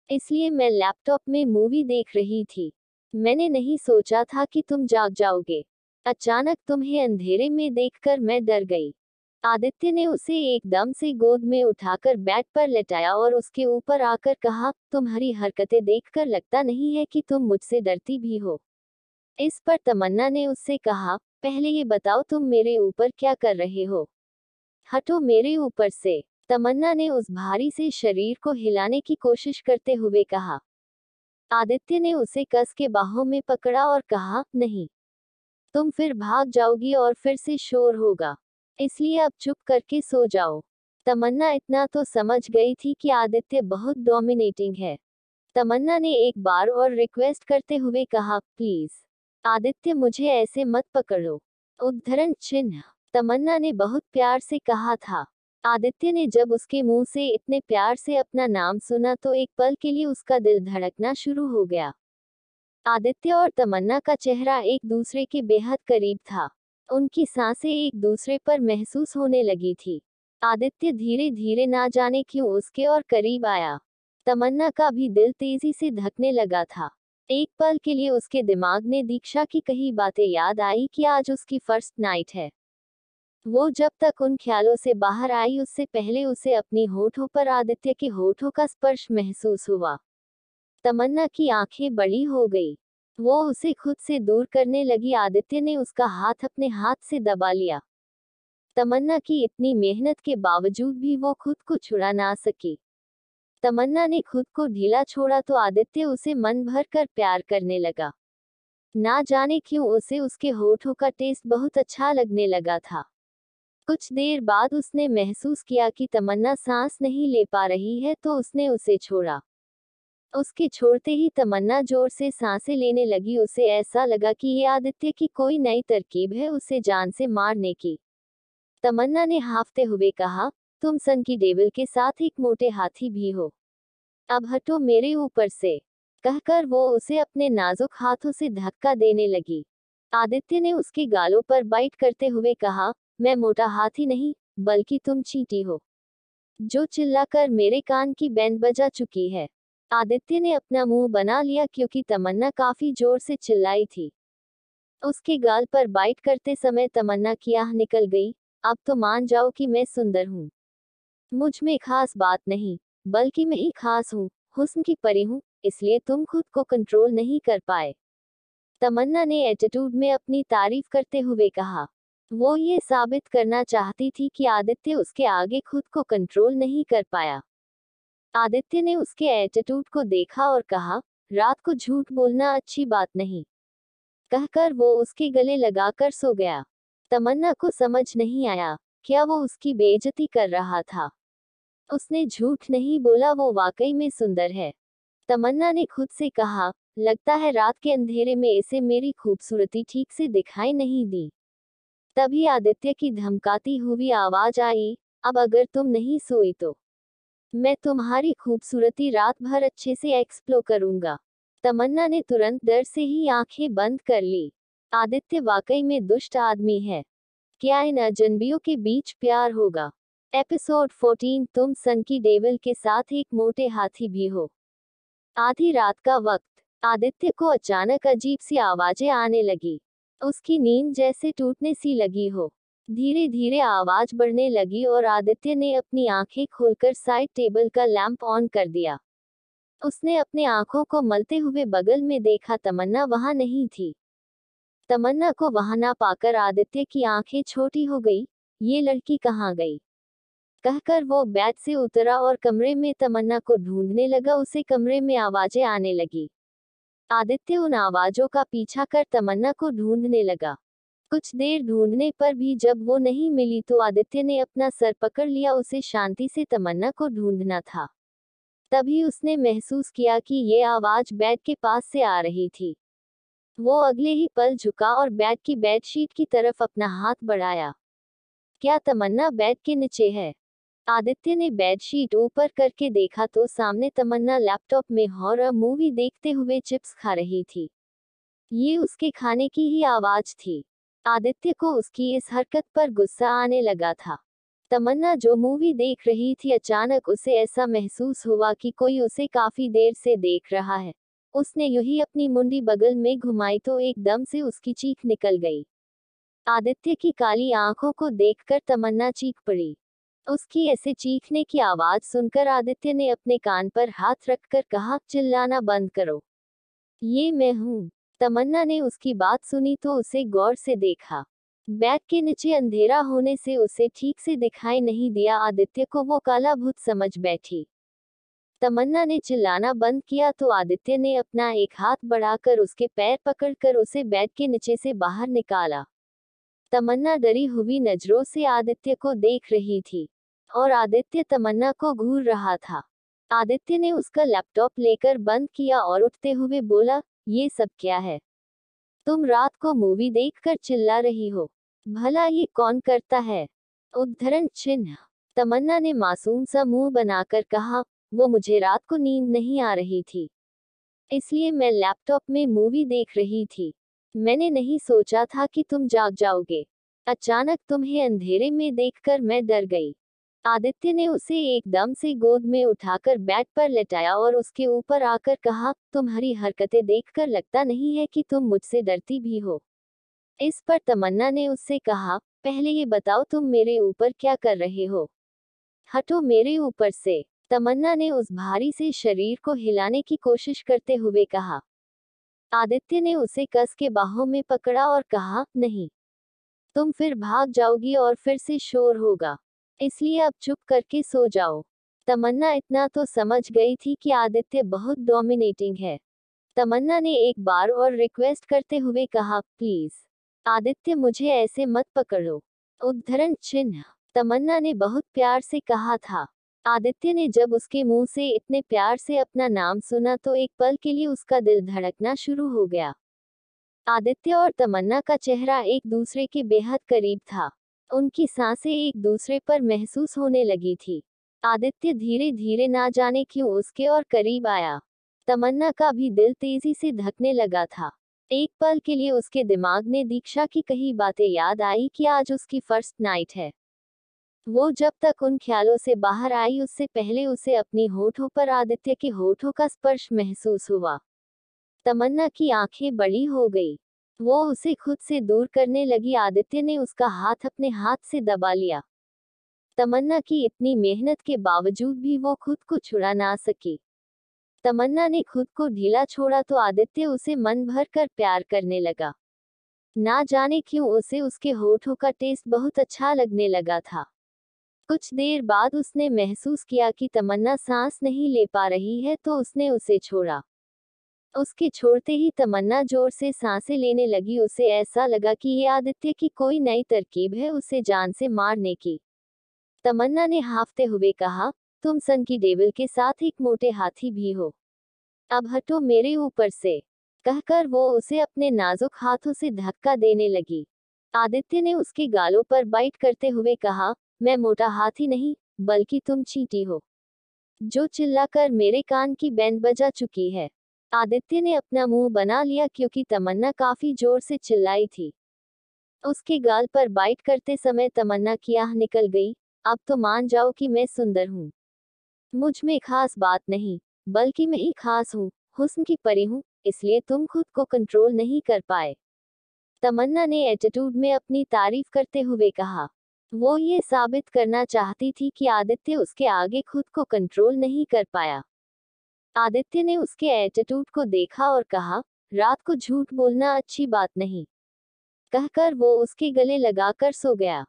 इसलिए मैं लैपटॉप में मूवी देख रही थी। मैंने नहीं सोचा था कि तुम जाग जाओगे। अचानक तुम्हें अंधेरे में देखकर मैं डर गई। आदित्य ने उसे एकदम से गोद में उठाकर बेड पर लेटाया और उसके ऊपर आकर कहा, तुम्हारी हरकतें देखकर लगता नहीं है कि तुम मुझसे डरती भी हो। इस पर तमन्ना ने उससे कहा, पहले ये बताओ तुम मेरे ऊपर क्या कर रहे हो? हटो मेरे ऊपर से। तमन्ना ने उस भारी से शरीर को हिलाने की कोशिश करते हुए कहा। आदित्य ने उसे कस के बाहों में पकड़ा और कहा, नहीं, तुम फिर भाग जाओगी और फिर से शोर होगा, इसलिए अब चुप करके सो जाओ। तमन्ना इतना तो समझ गई थी कि आदित्य बहुत डोमिनेटिंग है। तमन्ना ने एक बार और रिक्वेस्ट करते हुए कहा, प्लीज आदित्य मुझे ऐसे मत पकड़ो। उद्धरण चिन्ह। तमन्ना ने बहुत प्यार से कहा था। आदित्य ने जब उसके मुंह से इतने प्यार से अपना नाम सुना तो एक पल के लिए उसका दिल धड़कना शुरू हो गया। आदित्य और तमन्ना का चेहरा एक दूसरे के बेहद करीब था। उनकी सांसें एक दूसरे पर महसूस होने लगी थी। आदित्य धीरे धीरे ना जाने क्यों उसके और करीब आया। तमन्ना का भी दिल तेजी से धड़कने लगा था। एक पल के लिए उसके दिमाग ने दीक्षा की कही बातें याद आई कि आज उसकी फर्स्ट नाइट है। वो जब तक उन ख्यालों से बाहर आई उससे पहले उसे अपनी होठों पर आदित्य के होठों का स्पर्श महसूस हुआ। तमन्ना की आंखें बड़ी हो गई। वो उसे खुद से दूर करने लगी। आदित्य ने उसका हाथ अपने हाथ से दबा लिया। तमन्ना की इतनी मेहनत के बावजूद भी वो खुद को छुड़ा ना सकी। तमन्ना ने खुद को ढीला छोड़ा तो आदित्य उसे मन भर कर प्यार करने लगा। ना जाने क्यों उसे उसके होठों का टेस्ट बहुत अच्छा लगने लगा था। कुछ देर बाद उसने महसूस किया कि तमन्ना सांस नहीं ले पा रही है तो उसने उसे छोड़ा। उसके छोड़ते ही तमन्ना जोर से सांसें लेने लगी। उसे ऐसा लगा कि ये आदित्य की कोई नई तरकीब है उसे जान से मारने की। तमन्ना ने हांफते हुए कहा, तुम सन की डेविल के साथ एक मोटे हाथी भी हो। अब हटो मेरे ऊपर से। कहकर वो उसे अपने नाजुक हाथों से धक्का देने लगी। आदित्य ने उसके गालों पर बाइट करते हुए कहा, मैं मोटा हाथी नहीं, बल्कि तुम चींटी हो, जो चिल्लाकर मेरे कान की बैंड बजा चुकी है। आदित्य ने अपना मुंह बना लिया क्योंकि तमन्ना काफी जोर से चिल्लाई थी। उसके गाल पर बाइट करते समय तमन्ना की आह निकल गई। अब तो मान जाओ कि मैं सुंदर हूँ। मुझ में खास बात नहीं, बल्कि मैं ही खास हूँ, हुस्न की परी हूँ, इसलिए तुम खुद को कंट्रोल नहीं कर पाए। तमन्ना ने एटीट्यूड में अपनी तारीफ करते हुए कहा। वो ये साबित करना चाहती थी कि आदित्य उसके आगे खुद को कंट्रोल नहीं कर पाया। आदित्य ने उसके एटीट्यूड को देखा और कहा, रात को झूठ बोलना अच्छी बात नहीं। कहकर वो उसके गले लगाकर सो गया। तमन्ना को समझ नहीं आया, क्या वो उसकी बेइज्जती कर रहा था। उसने झूठ नहीं बोला, वो वाकई में सुंदर है। तमन्ना ने खुद से कहा, लगता है रात के अंधेरे में इसे मेरी खूबसूरती ठीक से दिखाई नहीं दी। तभी आदित्य की धमकाती हुई आवाज आई, अब अगर तुम नहीं सोई तो मैं तुम्हारी खूबसूरती रात भर अच्छे से एक्सप्लोर करूंगा। तमन्ना ने तुरंत डर से ही आंखें बंद कर ली। आदित्य वाकई में दुष्ट आदमी है। क्या इन अजनबियों के बीच प्यार होगा? एपिसोड 14, तुम सन की डेविल के साथ एक मोटे हाथी भी हो। आधी रात का वक्त। आदित्य को अचानक अजीब सी आवाजें आने लगी। उसकी नींद जैसे टूटने सी लगी हो। धीरे धीरे आवाज बढ़ने लगी और आदित्य ने अपनी आंखें खोलकर साइड टेबल का लैंप ऑन कर दिया। उसने अपने आंखों को मलते हुए बगल में देखा, तमन्ना वहां नहीं थी। तमन्ना को वहां ना पाकर आदित्य की आंखें छोटी हो गई। ये लड़की कहाँ गई? कहकर वो बेड से उतरा और कमरे में तमन्ना को ढूंढने लगा। उसे कमरे में आवाजें आने लगी। आदित्य उन आवाजों का पीछा कर तमन्ना को ढूंढने लगा। कुछ देर ढूंढने पर भी जब वो नहीं मिली तो आदित्य ने अपना सर पकड़ लिया। उसे शांति से तमन्ना को ढूंढना था। तभी उसने महसूस किया कि ये आवाज बेड के पास से आ रही थी। वो अगले ही पल झुका और बेड की बेडशीट की तरफ अपना हाथ बढ़ाया। क्या तमन्ना बेड के नीचे है? आदित्य ने बेडशीट ऊपर करके देखा तो सामने तमन्ना लैपटॉप में हॉरर मूवी देखते हुए चिप्स खा रही थी। ये उसके खाने की ही आवाज थी। आदित्य को उसकी इस हरकत पर गुस्सा आने लगा था। तमन्ना जो मूवी देख रही थी, अचानक उसे ऐसा महसूस हुआ कि कोई उसे काफी देर से देख रहा है। उसने यूं अपनी मुंडी बगल में घुमाई तो एकदम से उसकी चीख निकल गई। आदित्य की काली आंखों को देखकर तमन्ना चीख पड़ी। उसकी ऐसे चीखने की आवाज सुनकर आदित्य ने अपने कान पर हाथ रखकर कहा, चिल्लाना बंद करो, ये मैं हूँ। तमन्ना ने उसकी बात सुनी तो उसे गौर से देखा। बेड के नीचे अंधेरा होने से उसे ठीक से दिखाई नहीं दिया। आदित्य को वो काला भूत समझ बैठी। तमन्ना ने चिल्लाना बंद किया तो आदित्य ने अपना एक हाथ बढ़ाकर उसके पैर पकड़कर उसे बेड के नीचे से बाहर निकाला। तमन्ना डरी हुई नजरों से आदित्य को देख रही थी और आदित्य तमन्ना को घूर रहा था। आदित्य ने उसका लैपटॉप लेकर बंद किया और उठते हुए बोला, ये सब क्या है? तुम रात को मूवी देखकर चिल्ला रही हो, भला ये कौन करता है? उद्धरण चिन्ह। तमन्ना ने मासूम सा मुंह बनाकर कहा, वो मुझे रात को नींद नहीं आ रही थी, इसलिए मैं लैपटॉप में मूवी देख रही थी। मैंने नहीं सोचा था कि तुम जाग जाओगे। अचानक तुम्हें अंधेरे में देखकर मैं डर गई। आदित्य ने उसे एकदम से गोद में उठाकर बेड पर लेटाया और उसके ऊपर आकर कहा, तुम्हारी हरकतें देखकर लगता नहीं है कि तुम मुझसे डरती भी हो। इस पर तमन्ना ने उससे कहा, पहले ये बताओ तुम मेरे ऊपर क्या कर रहे हो। हटो मेरे ऊपर से। तमन्ना ने उस भारी से शरीर को हिलाने की कोशिश करते हुए कहा। आदित्य ने उसे कस के बाहों में पकड़ा और कहा, नहीं, तुम फिर भाग जाओगी और फिर से शोर होगा, इसलिए अब चुप करके सो जाओ। तमन्ना इतना तो समझ गई थी कि आदित्य बहुत डोमिनेटिंग है। तमन्ना ने एक बार और रिक्वेस्ट करते हुए कहा, प्लीज आदित्य मुझे ऐसे मत पकड़ो। उद्धरण चिन्ह। तमन्ना ने बहुत प्यार से कहा था। आदित्य ने जब उसके मुंह से इतने प्यार से अपना नाम सुना तो एक पल के लिए उसका दिल धड़कना शुरू हो गया। आदित्य और तमन्ना का चेहरा एक दूसरे के बेहद करीब था। उनकी सांसें एक दूसरे पर महसूस होने लगी थी। आदित्य धीरे धीरे ना जाने क्यों उसके और करीब आया। तमन्ना का भी दिल तेजी से धड़कने लगा था। एक पल के लिए उसके दिमाग ने दीक्षा की कही बातें याद आई कि आज उसकी फर्स्ट नाइट है। वो जब तक उन ख्यालों से बाहर आई उससे पहले उसे अपनी होठों पर आदित्य के होठों का स्पर्श महसूस हुआ। तमन्ना की आंखें बड़ी हो गई। वो उसे खुद से दूर करने लगी। आदित्य ने उसका हाथ अपने हाथ से दबा लिया। तमन्ना की इतनी मेहनत के बावजूद भी वो खुद को छुड़ा ना सकी। तमन्ना ने खुद को ढीला छोड़ा तो आदित्य उसे मन भर कर प्यार करने लगा। ना जाने क्यों उसे उसके होठों का टेस्ट बहुत अच्छा लगने लगा था। कुछ देर बाद उसने महसूस किया कि तमन्ना सांस नहीं ले पा रही है तो उसने उसे छोड़ा। उसके छोड़ते ही तमन्ना जोर से सांसें लेने लगी। उसे ऐसा लगा कि ये आदित्य की कोई नई तरकीब है उसे जान से मारने की। तमन्ना ने हाफते हुए कहा, तुम सन की डेविल के साथ एक मोटे हाथी भी हो। अब हटो मेरे ऊपर से। कहकर वो उसे अपने नाजुक हाथों से धक्का देने लगी। आदित्य ने उसके गालों पर बाइट करते हुए कहा, मैं मोटा हाथी नहीं, बल्कि तुम चींटी हो, जो चिल्लाकर मेरे कान की बैंड बजा चुकी है। आदित्य ने अपना मुंह बना लिया क्योंकि तमन्ना काफी जोर से चिल्लाई थी। उसके गाल पर बाइट करते समय तमन्ना की आह निकल गई। अब तो मान जाओ कि मैं सुंदर हूँ। मुझ में खास बात नहीं, बल्कि मैं ही खास हूँ, हुस्न की परी हूँ, इसलिए तुम खुद को कंट्रोल नहीं कर पाए। तमन्ना ने एटीट्यूड में अपनी तारीफ करते हुए कहा। वो ये साबित करना चाहती थी कि आदित्य उसके आगे खुद को कंट्रोल नहीं कर पाया। आदित्य ने उसके एटीट्यूड को देखा और कहा, रात को झूठ बोलना अच्छी बात नहीं। कहकर वो उसके गले लगाकर सो गया।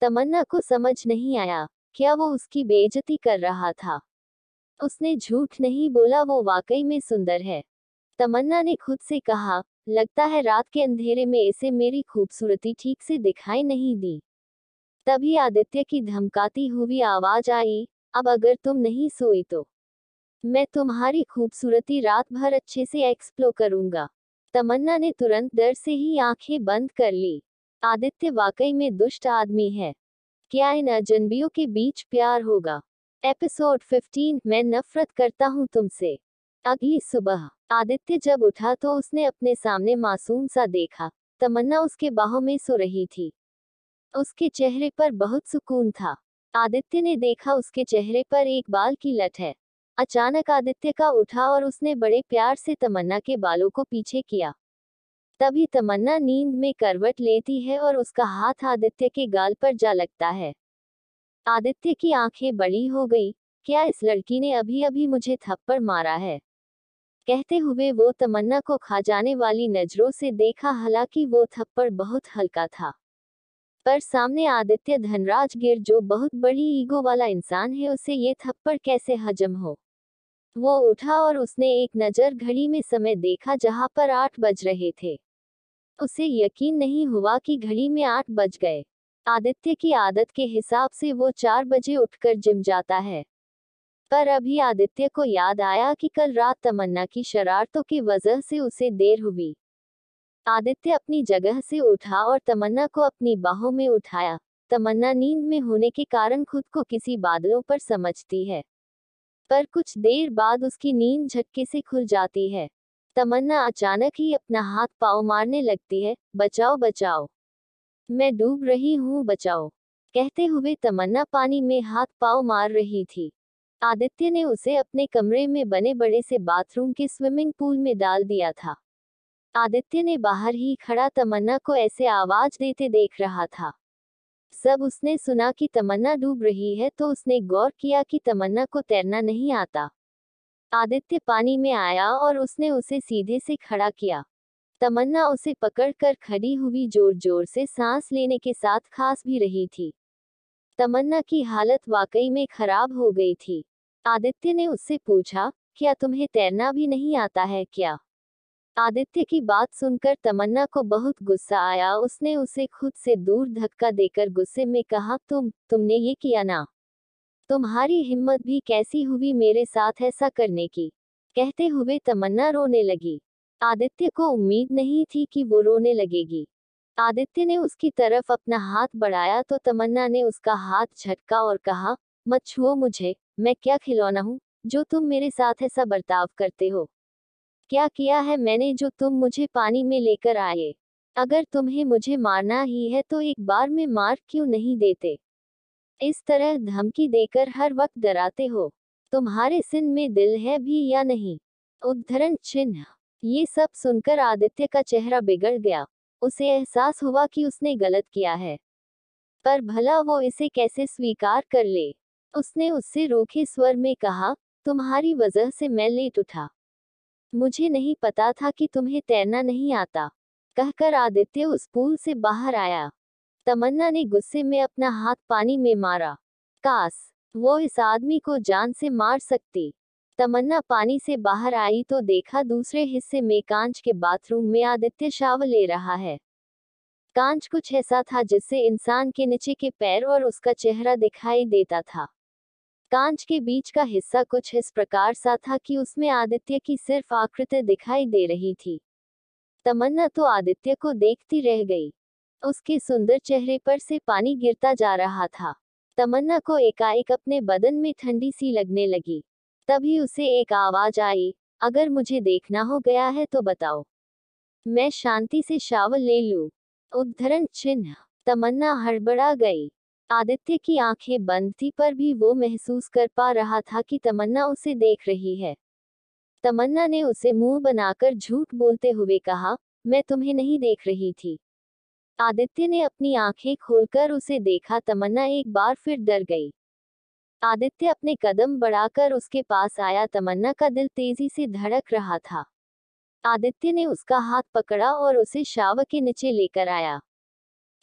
तमन्ना को समझ नहीं आया, क्या वो उसकी बेइज्जती कर रहा था। उसने झूठ नहीं बोला, वो वाकई में सुंदर है। तमन्ना ने खुद से कहा, लगता है रात के अंधेरे में इसे मेरी खूबसूरती ठीक से दिखाई नहीं दी। तभी आदित्य की धमकाती हुई आवाज आई, अब अगर तुम नहीं सोई तो मैं तुम्हारी खूबसूरती रात भर अच्छे से एक्सप्लोर करूंगा। तमन्ना ने तुरंत डर से ही आंखें बंद कर ली। आदित्य वाकई में दुष्ट आदमी है। क्या इन अजनबियों के बीच प्यार होगा? एपिसोड 15, मैं नफरत करता हूँ तुमसे। अगली सुबह आदित्य जब उठा तो उसने अपने सामने मासूम सा देखा। तमन्ना उसके बाहों में सो रही थी। उसके चेहरे पर बहुत सुकून था। आदित्य ने देखा उसके चेहरे पर एक बाल की लट है। अचानक आदित्य का उठा और उसने बड़े प्यार से तमन्ना के बालों को पीछे किया। तभी तमन्ना नींद में करवट लेती है और उसका हाथ आदित्य के गाल पर जा लगता है। आदित्य की आंखें बड़ी हो गई। क्या इस लड़की ने अभी अभी मुझे थप्पड़ मारा है? कहते हुए वो तमन्ना को खा जाने वाली नजरों से देखा। हालांकि वो थप्पड़ बहुत हल्का था, पर सामने आदित्य धनराज गिर जो बहुत बड़ी ईगो वाला इंसान है, उसे ये थप्पड़ कैसे हजम हो। वो उठा और उसने एक नजर घड़ी में समय देखा जहां पर 8 बज रहे थे। उसे यकीन नहीं हुआ कि घड़ी में 8 बज गए। आदित्य की आदत के हिसाब से वो 4 बजे उठकर जिम जाता है। पर अभी आदित्य को याद आया कि कल रात तमन्ना की शरारतों की वजह से उसे देर हुई। आदित्य अपनी जगह से उठा और तमन्ना को अपनी बाहों में उठाया। तमन्ना नींद में होने के कारण खुद को किसी बादलों पर समझती है, पर कुछ देर बाद उसकी नींद झटके से खुल जाती है। तमन्ना अचानक ही अपना हाथ पाँव मारने लगती है, बचाओ बचाओ, मैं डूब रही हूँ बचाओ। कहते हुए तमन्ना पानी में हाथ पाँव मार रही थी। आदित्य ने उसे अपने कमरे में बने बड़े से बाथरूम के स्विमिंग पूल में डाल दिया था। आदित्य ने बाहर ही खड़ा तमन्ना को ऐसे आवाज देते देख रहा था। जब उसने सुना कि तमन्ना डूब रही है तो उसने गौर किया कि तमन्ना को तैरना नहीं आता। आदित्य पानी में आया और उसने उसे सीधे से खड़ा किया। तमन्ना उसे पकड़कर खड़ी हुई, जोर जोर से सांस लेने के साथ खांस भी रही थी। तमन्ना की हालत वाकई में खराब हो गई थी। आदित्य ने उससे पूछा, क्या तुम्हें तैरना भी नहीं आता है क्या? आदित्य की बात सुनकर तमन्ना को बहुत गुस्सा आया। उसने उसे खुद से दूर धक्का देकर गुस्से में कहा, तुमने ये किया ना? तुम्हारी हिम्मत भी कैसी हुई मेरे साथ ऐसा करने की? कहते हुए तमन्ना रोने लगी। आदित्य को उम्मीद नहीं थी कि वो रोने लगेगी। आदित्य ने उसकी तरफ अपना हाथ बढ़ाया तो तमन्ना ने उसका हाथ झटका और कहा, मत छुओ मुझे, मैं क्या खिलौना हूँ जो तुम मेरे साथ ऐसा बर्ताव करते हो? क्या किया है मैंने जो तुम मुझे पानी में लेकर आए? अगर तुम्हें मुझे मारना ही है तो एक बार में मार क्यों नहीं देते? इस तरह धमकी देकर हर वक्त डराते हो। तुम्हारे सिन में दिल है भी या नहीं? उद्धरण चिन्ह। ये सब सुनकर आदित्य का चेहरा बिगड़ गया। उसे एहसास हुआ कि उसने गलत किया है, पर भला वो इसे कैसे स्वीकार कर ले। उसने उससे रूखे स्वर में कहा, तुम्हारी वजह से मैं लेट उठा। मुझे नहीं पता था कि तुम्हें तैरना नहीं आता। कहकर आदित्य उस पूल से बाहर आया। तमन्ना ने गुस्से में अपना हाथ पानी में मारा। काश वो इस आदमी को जान से मार सकती। तमन्ना पानी से बाहर आई तो देखा दूसरे हिस्से में कांच के बाथरूम में आदित्य शावर ले रहा है। कांच कुछ ऐसा था जिससे इंसान के नीचे के पैर और उसका चेहरा दिखाई देता था। कांच के बीच का हिस्सा कुछ इस प्रकार सा था कि उसमें आदित्य की सिर्फ आकृति दिखाई दे रही थी। तमन्ना तो आदित्य को देखती रह गई। उसके सुंदर चेहरे पर से पानी गिरता जा रहा था। तमन्ना को एकाएक अपने बदन में ठंडी सी लगने लगी। तभी उसे एक आवाज आई, अगर मुझे देखना हो गया है तो बताओ, मैं शांति से शावर ले लूं। उद्धरण चिन्ह। तमन्ना हड़बड़ा गई। आदित्य की आंखें बंद थी पर भी वो महसूस कर पा रहा था कि तमन्ना उसे देख रही है। तमन्ना ने उसे मुंह बनाकर झूठ बोलते हुए कहा, मैं तुम्हें नहीं देख रही थी। आदित्य ने अपनी आंखें खोलकर उसे देखा। तमन्ना एक बार फिर डर गई। आदित्य अपने कदम बढ़ाकर उसके पास आया। तमन्ना का दिल तेजी से धड़क रहा था। आदित्य ने उसका हाथ पकड़ा और उसे शावर के नीचे लेकर आया।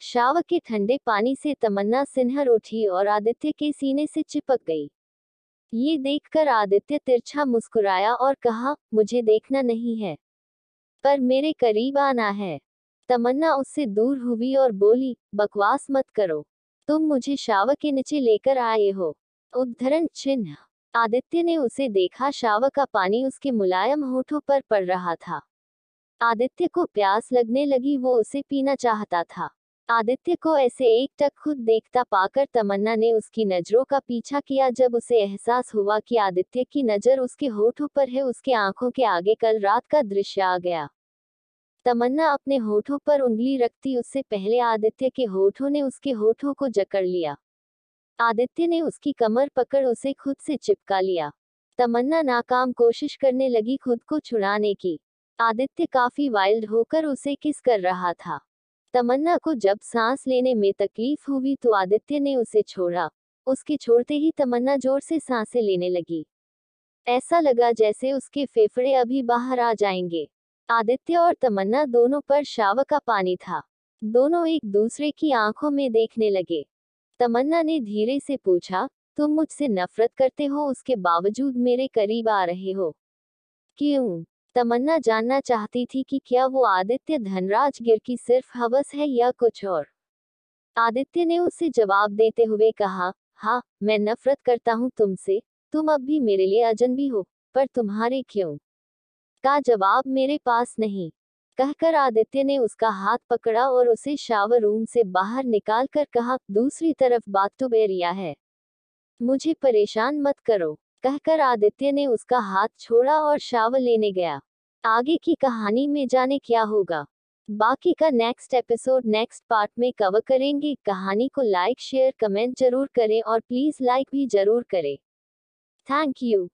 शावर के ठंडे पानी से तमन्ना सिनहर उठी और आदित्य के सीने से चिपक गई। ये देखकर आदित्य तिरछा मुस्कुराया और कहा, मुझे देखना नहीं है, पर मेरे करीब आना है। तमन्ना उससे दूर हुई और बोली, बकवास मत करो, तुम मुझे शावर के नीचे लेकर आए हो। उद्धरण चिन्ह। आदित्य ने उसे देखा। शावर का पानी उसके मुलायम होठों पर पड़ रहा था। आदित्य को प्यास लगने लगी। वो उसे पीना चाहता था। आदित्य को ऐसे एकटक खुद देखता पाकर तमन्ना ने उसकी नजरों का पीछा किया। जब उसे एहसास हुआ कि आदित्य की नजर उसके होठों पर है, उसके आंखों के आगे कल रात का दृश्य आ गया। तमन्ना अपने होठों पर उंगली रखती उससे पहले आदित्य के होठों ने उसके होठों को जकड़ लिया। आदित्य ने उसकी कमर पकड़ उसे खुद से चिपका लिया। तमन्ना नाकाम कोशिश करने लगी खुद को छुड़ाने की। आदित्य काफी वाइल्ड होकर उसे किस कर रहा था। तमन्ना को जब सांस लेने में तकलीफ हुई तो आदित्य ने उसे छोड़ा। उसके छोड़ते ही तमन्ना जोर से सांसें लेने लगी। ऐसा लगा जैसे उसके फेफड़े अभी बाहर आ जाएंगे। आदित्य और तमन्ना दोनों पर शावर का पानी था। दोनों एक दूसरे की आंखों में देखने लगे। तमन्ना ने धीरे से पूछा, तुम मुझसे नफरत करते हो, उसके बावजूद मेरे करीब आ रहे हो, क्यों? तमन्ना जानना चाहती थी कि क्या वो आदित्य धनराज गिर की सिर्फ हवस है या कुछ और। आदित्य ने उसे जवाब देते हुए कहा, हाँ, मैं नफरत करता हूँ तुमसे। तुम अब भी मेरे लिए अजनबी हो, पर तुम्हारे क्यों का जवाब मेरे पास नहीं। कहकर आदित्य ने उसका हाथ पकड़ा और उसे शावर रूम से बाहर निकालकर कहा, दूसरी तरफ बाथटब एरिया है, मुझे परेशान मत करो। कहकर आदित्य ने उसका हाथ छोड़ा और शावर लेने गया। आगे की कहानी में जाने क्या होगा। बाकी का नेक्स्ट एपिसोड नेक्स्ट पार्ट में कवर करेंगे। कहानी को लाइक शेयर कमेंट जरूर करें और प्लीज लाइक भी जरूर करें। Thank you.